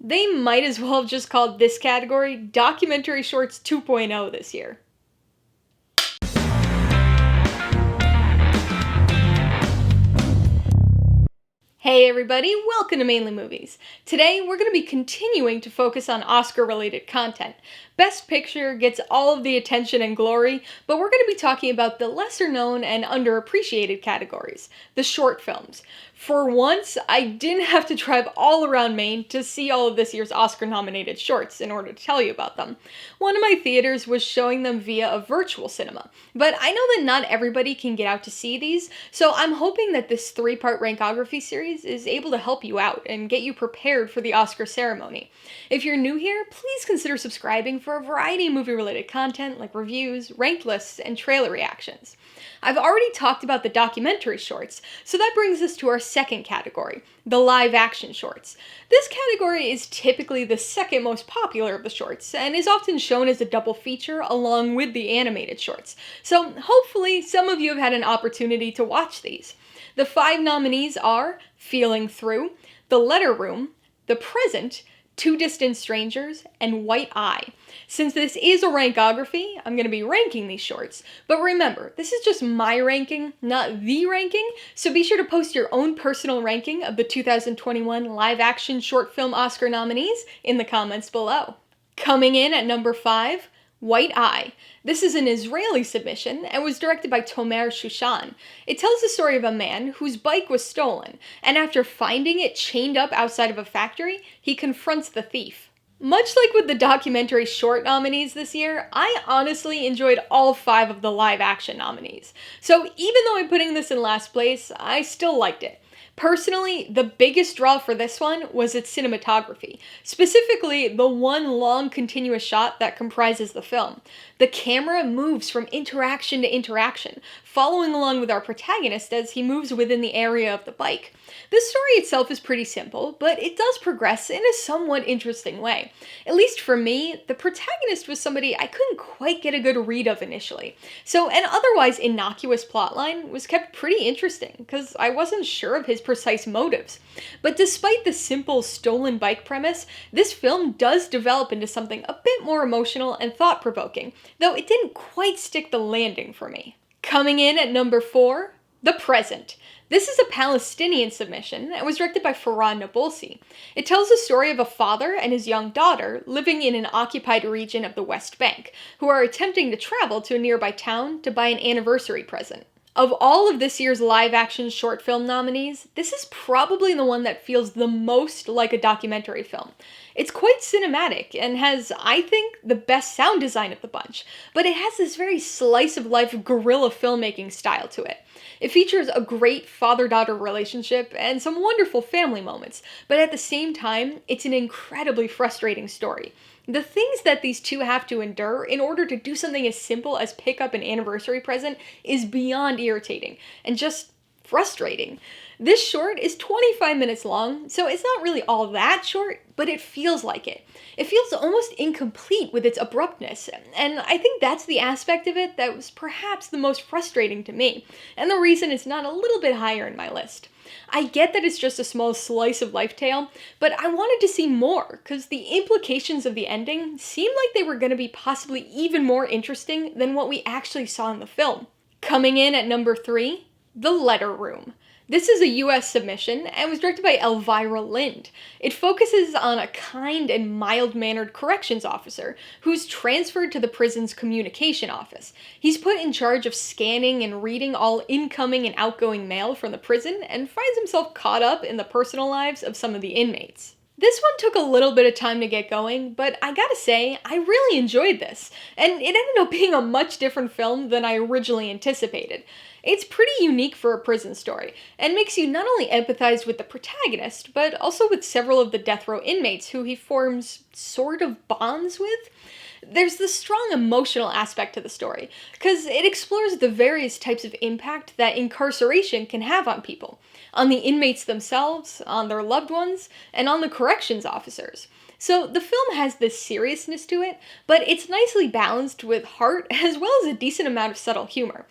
They might as well have just called this category Documentary Shorts 2.0 this year. Hey everybody, welcome to Mainely Movies. Today we're going to be continuing to focus on Oscar-related content. Best Picture gets all of the attention and glory, but we're going to be talking about the lesser-known and underappreciated categories, the short films. For once, I didn't have to drive all around Maine to see all of this year's Oscar-nominated shorts in order to tell you about them. One of my theaters was showing them via a virtual cinema, but I know that not everybody can get out to see these, so I'm hoping that this 3-part Rankography series is able to help you out and get you prepared for the Oscar ceremony. If you're new here, please consider subscribing for a variety of movie-related content like reviews, ranked lists, and trailer reactions. I've already talked about the documentary shorts, so that brings us to our second category, the live-action shorts. This category is typically the second most popular of the shorts, and is often shown as a double feature along with the animated shorts, so hopefully some of you have had an opportunity to watch these. The 5 nominees are Feeling Through, The Letter Room, The Present, Two Distant Strangers, and White Eye. Since this is a rankography, I'm going to be ranking these shorts, but remember, this is just my ranking, not the ranking, so be sure to post your own personal ranking of the 2021 live-action short film Oscar nominees in the comments below. Coming in at number 5, White Eye. This is an Israeli submission and was directed by Tomer Shushan. It tells the story of a man whose bike was stolen, and after finding it chained up outside of a factory, he confronts the thief. Much like with the documentary short nominees this year, I honestly enjoyed all 5 of the live-action nominees. So even though I'm putting this in last place, I still liked it. Personally, the biggest draw for this one was its cinematography, specifically the one long continuous shot that comprises the film. The camera moves from interaction to interaction, following along with our protagonist as he moves within the area of the bike. This story itself is pretty simple, but it does progress in a somewhat interesting way. At least for me, the protagonist was somebody I couldn't quite get a good read of initially. So an otherwise innocuous plotline was kept pretty interesting, because I wasn't sure of his precise motives. But despite the simple stolen bike premise, this film does develop into something a bit more emotional and thought-provoking, though it didn't quite stick the landing for me. Coming in at number 4, The Present. This is a Palestinian submission and was directed by Farah Nabulsi. It tells the story of a father and his young daughter living in an occupied region of the West Bank, who are attempting to travel to a nearby town to buy an anniversary present. Of all of this year's live-action short film nominees, this is probably the one that feels the most like a documentary film. It's quite cinematic and has, I think, the best sound design of the bunch, but it has this very slice-of-life guerrilla filmmaking style to it. It features a great father-daughter relationship and some wonderful family moments, but at the same time, it's an incredibly frustrating story. The things that these two have to endure in order to do something as simple as pick up an anniversary present is beyond irritating and just frustrating. This short is 25 minutes long, so it's not really all that short, but it feels like it. It feels almost incomplete with its abruptness, and I think that's the aspect of it that was perhaps the most frustrating to me, and the reason it's not a little bit higher in my list. I get that it's just a small slice of life tale, but I wanted to see more, because the implications of the ending seemed like they were going to be possibly even more interesting than what we actually saw in the film. Coming in at number 3, The Letter Room. This is a US submission and was directed by Elvira Lind. It focuses on a kind and mild-mannered corrections officer who's transferred to the prison's communication office. He's put in charge of scanning and reading all incoming and outgoing mail from the prison and finds himself caught up in the personal lives of some of the inmates. This one took a little bit of time to get going, but I gotta say, I really enjoyed this, and it ended up being a much different film than I originally anticipated. It's pretty unique for a prison story, and makes you not only empathize with the protagonist, but also with several of the death row inmates who he forms sort of bonds with. There's this strong emotional aspect to the story, because it explores the various types of impact that incarceration can have on people. On the inmates themselves, on their loved ones, and on the corrections officers. So the film has this seriousness to it, but it's nicely balanced with heart as well as a decent amount of subtle humor.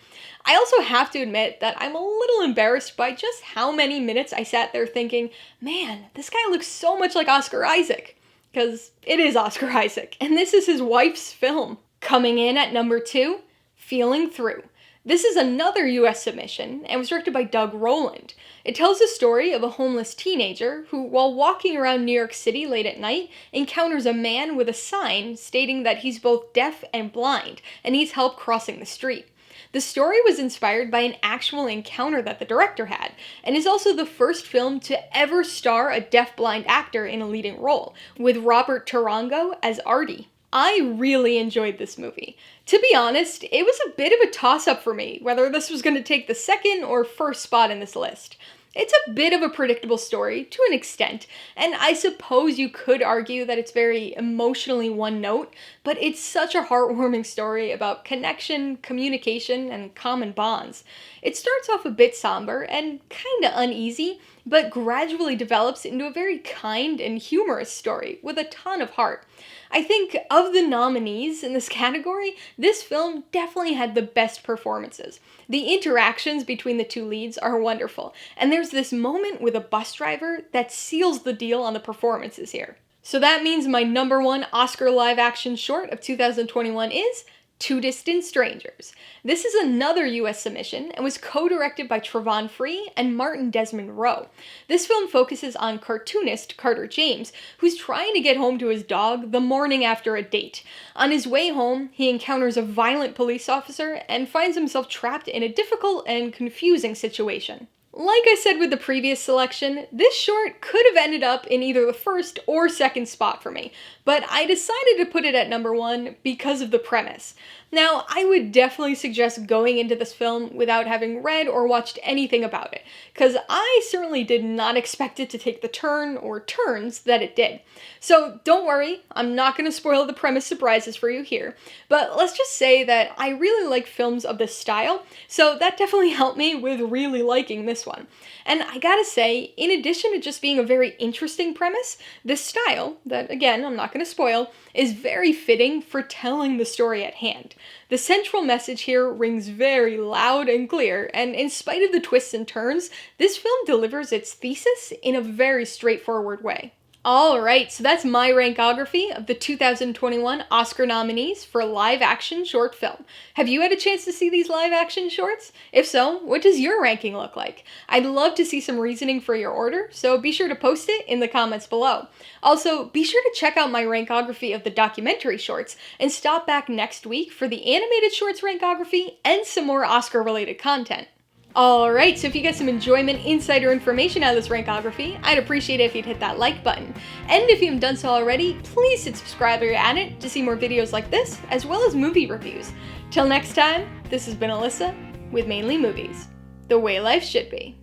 I also have to admit that I'm a little embarrassed by just how many minutes I sat there thinking, man, this guy looks so much like Oscar Isaac. because it is Oscar Isaac, and this is his wife's film. Coming in at number 2, Feeling Through. This is another US submission and was directed by Doug Rowland. It tells the story of a homeless teenager who, while walking around New York City late at night, encounters a man with a sign stating that he's both deaf and blind and needs help crossing the street. The story was inspired by an actual encounter that the director had, and is also the first film to ever star a deaf-blind actor in a leading role, with Robert Tarango as Artie. I really enjoyed this movie. To be honest, it was a bit of a toss-up for me, whether this was going to take the second or first spot in this list. It's a bit of a predictable story, to an extent, and I suppose you could argue that it's very emotionally one-note, but it's such a heartwarming story about connection, communication, and common bonds. It starts off a bit somber and kinda uneasy, but gradually develops into a very kind and humorous story with a ton of heart. I think of the nominees in this category, this film definitely had the best performances. The interactions between the two leads are wonderful, and there's this moment with a bus driver that seals the deal on the performances here. So that means my number 1 Oscar live-action short of 2021 is Two Distant Strangers. This is another US submission and was co-directed by Trevon Free and Martin Desmond Rowe. This film focuses on cartoonist Carter James, who's trying to get home to his dog the morning after a date. On his way home, he encounters a violent police officer and finds himself trapped in a difficult and confusing situation. Like I said with the previous selection, this short could have ended up in either the first or second spot for me, but I decided to put it at number 1 because of the premise. Now, I would definitely suggest going into this film without having read or watched anything about it, because I certainly did not expect it to take the turn or turns that it did. So don't worry, I'm not going to spoil the premise surprises for you here, but let's just say that I really like films of this style, so that definitely helped me with really liking this one. And I gotta say, in addition to just being a very interesting premise, this style, that again I'm not going to spoil, is very fitting for telling the story at hand. The central message here rings very loud and clear, and in spite of the twists and turns, this film delivers its thesis in a very straightforward way. Alright, so that's my rankography of the 2021 Oscar nominees for live-action short film. Have you had a chance to see these live-action shorts? If so, what does your ranking look like? I'd love to see some reasoning for your order, so be sure to post it in the comments below. Also, be sure to check out my rankography of the documentary shorts, and stop back next week for the animated shorts rankography and some more Oscar-related content. Alright, so if you get some enjoyment, insider information out of this rankography, I'd appreciate it if you'd hit that like button. And if you haven't done so already, please hit subscribe while you're at it to see more videos like this, as well as movie reviews. Till next time, this has been Alyssa with Mainly Movies, the way life should be.